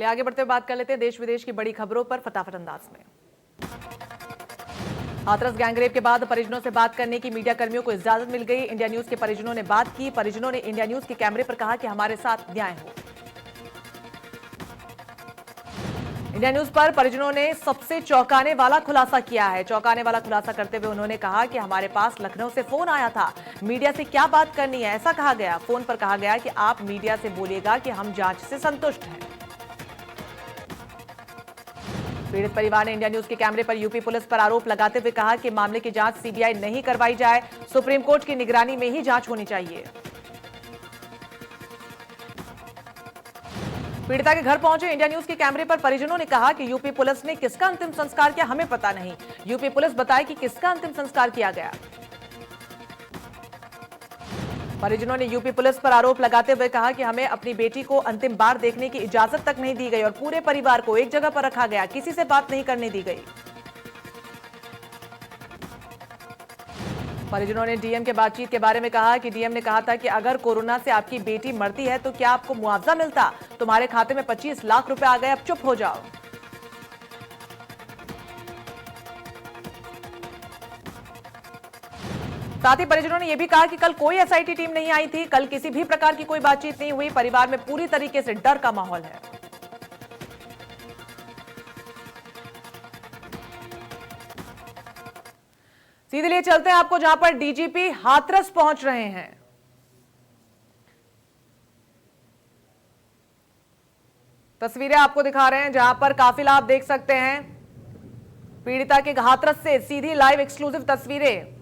चलिए आगे बढ़ते हुए बात कर लेते हैं देश विदेश की बड़ी खबरों पर फटाफट अंदाज में। हाथरस गैंगरेप के बाद परिजनों से बात करने की मीडिया कर्मियों को इजाजत मिल गई। इंडिया न्यूज के परिजनों ने बात की। परिजनों ने इंडिया न्यूज के कैमरे पर कहा कि हमारे साथ न्याय हो। इंडिया न्यूज पर परिजनों ने सबसे चौंकाने वाला खुलासा किया है। चौंकाने वाला खुलासा करते हुए उन्होंने कहा कि हमारे पास लखनऊ से फोन आया था, मीडिया से क्या बात करनी है ऐसा कहा गया। फोन पर कहा गया कि आप मीडिया से बोलिएगा कि हम जांच से संतुष्ट हैं। पीड़ित परिवार ने इंडिया न्यूज के कैमरे पर यूपी पुलिस पर आरोप लगाते हुए कहा कि मामले की जांच सीबीआई नहीं करवाई जाए, सुप्रीम कोर्ट की निगरानी में ही जांच होनी चाहिए। पीड़िता के घर पहुंचे इंडिया न्यूज के कैमरे पर परिजनों ने कहा कि यूपी पुलिस ने किसका अंतिम संस्कार किया हमें पता नहीं, यूपी पुलिस बताए कि किसका अंतिम संस्कार किया गया। परिजनों ने यूपी पुलिस पर आरोप लगाते हुए कहा कि हमें अपनी बेटी को अंतिम बार देखने की इजाजत तक नहीं दी गई और पूरे परिवार को एक जगह पर रखा गया, किसी से बात नहीं करने दी गई। परिजनों ने डीएम के बातचीत के बारे में कहा कि डीएम ने कहा था कि अगर कोरोना से आपकी बेटी मरती है तो क्या आपको मुआवजा मिलता, तुम्हारे खाते में 25 लाख रुपए आ गए, अब चुप हो जाओ। साथ ही परिजनों ने यह भी कहा कि कल कोई एसआईटी टीम नहीं आई थी, कल किसी भी प्रकार की कोई बातचीत नहीं हुई, परिवार में पूरी तरीके से डर का माहौल है। सीधे लिए चलते हैं आपको जहां पर डीजीपी हाथरस पहुंच रहे हैं। तस्वीरें आपको दिखा रहे हैं जहां पर काफिला आप देख सकते हैं। पीड़िता के हाथरस से सीधी लाइव एक्सक्लूसिव तस्वीरें।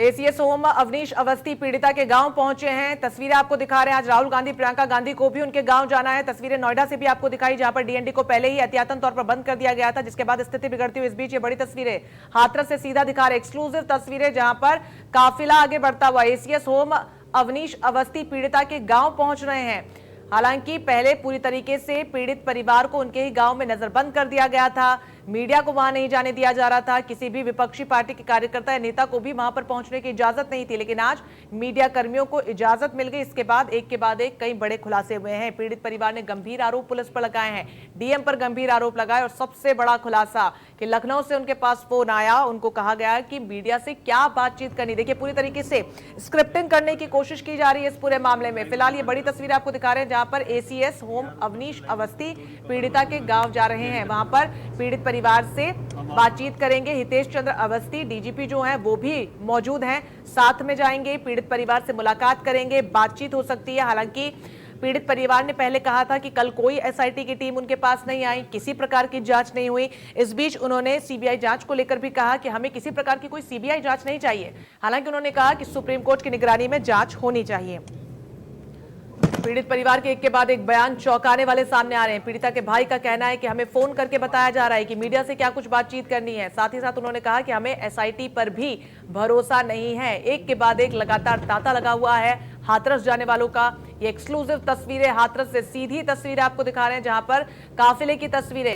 एसीएस होम अवनीश अवस्थी पीड़िता के गांव पहुंचे हैं। तस्वीरें आपको दिखा रहे हैं। आज राहुल गांधी प्रियंका गांधी को भी उनके गांव जाना है। तस्वीरें नोएडा से भी आपको दिखाई जहां पर डीएनडी को पहले ही एहतियातन तौर पर बंद कर दिया गया था, जिसके बाद स्थिति बिगड़ती हुई इस बीच ये बड़ी तस्वीरें हाथरस से सीधा दिखा रहे एक्सक्लूसिव तस्वीरें जहां पर काफिला आगे बढ़ता हुआ एसीएस होम अवनीश अवस्थी पीड़िता के गांव पहुंच रहे हैं। हालांकि पहले पूरी तरीके से पीड़ित परिवार को उनके ही गांव में नजरबंद कर दिया गया था, मीडिया को वहां नहीं जाने दिया जा रहा था, किसी भी विपक्षी पार्टी के कार्यकर्ता या नेता को भी वहां पर पहुंचने की इजाजत नहीं थी, लेकिन आज मीडिया कर्मियों को इजाजत मिल गई। इसके बाद एक कई बड़े खुलासे हुए हैं। पीड़ित परिवार ने गंभीर आरोप पुलिस पर लगाए हैं, डीएम पर गंभीर आरोप लगाए और सबसे बड़ा खुलासा कि लखनऊ से उनके पास फोन आया, उनको कहा गया कि मीडिया से क्या बातचीत करनी। देखिए पूरी तरीके से स्क्रिप्टिंग करने की कोशिश की जा रही है इस पूरे मामले में। फिलहाल ये बड़ी तस्वीर आपको दिखा रहे हैं जहां पर एसीएस होम अवनीश अवस्थी पीड़िता के गांव जा रहे हैं। वहां पर पीड़ित परिवार से बातचीत करेंगे। हितेश चंद्र अवस्थी डीजीपी जो हैं वो भी मौजूद हैं, साथ में जाएंगे, पीड़ित परिवार से मुलाकात करेंगे, बातचीत हो सकती है। हालांकि पीड़ित परिवार ने पहले कहा था कि कल कोई एसआईटी की टीम उनके पास नहीं आई, किसी प्रकार की जांच नहीं हुई। इस बीच उन्होंने सीबीआई जांच को लेकर भी कहा कि हमें किसी प्रकार की कोई सीबीआई जांच नहीं चाहिए। हालांकि उन्होंने कहा कि सुप्रीम कोर्ट की निगरानी में जांच होनी चाहिए। पीड़ित परिवार के एक के बाद एक बयान चौंकाने वाले सामने आ रहे हैं। पीड़िता के भाई का कहना है कि हमें फोन करके बताया जा रहा है कि मीडिया से क्या कुछ बातचीत करनी है। साथ ही साथ उन्होंने कहा कि हमें एसआईटी पर भी भरोसा नहीं है। एक के बाद एक लगातार तांता लगा हुआ है हाथरस जाने वालों का। ये एक्सक्लूसिव तस्वीरें हाथरस से सीधी तस्वीरें आपको दिखा रहे हैं जहां पर काफिले की तस्वीरें